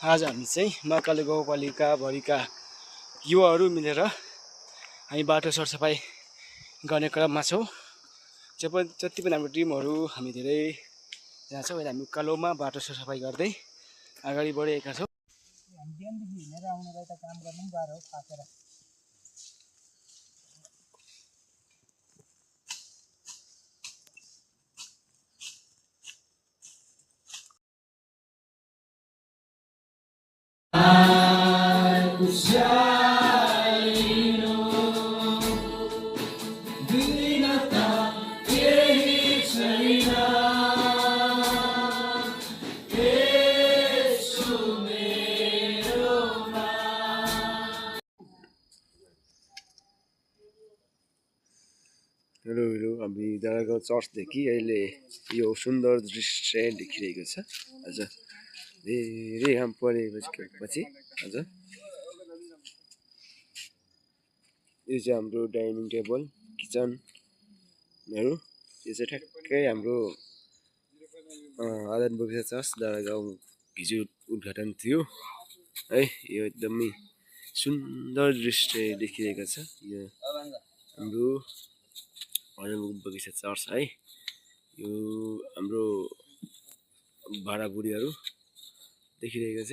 आज हामी चाहिँ महाकाली गाउँपालिकाभरिका युवाहरू मिलेर हामी बाटो सरसफाइ गर्ने क्रममा छौँ। जति पनि हाम्रो टिमहरू हामी धेरैजना छौँ। अहिले हामी उकालोमा बाटो सरसफाइ गर्दै अगाडि बढिरहेका छौँ। हामी बिहानदेखि हिँडेर आउनलाई त काम गर्नु पनि गाह्रो हो थाकेर। हेलो हेलो, हामी डाँडागाउँ चर्चदेखि अहिले यो सुन्दर दृश्य देखिरहेको छ। आज धेरै घाम परेपछि आज यो चाहिँ हाम्रो डाइनिङ टेबल किचनहरू। यो चाहिँ ठ्याक्कै हाम्रो आदान बगैँचा चर्च डाँडागाउँ हिजो उद्घाटन थियो है। यो एकदमै सुन्दर दृश्य देखिरहेको छ। यो हाम्रो आदान बगैँचा चर्च है। यो हाम्रो भाडाबुढीहरू देखिरहेको छ।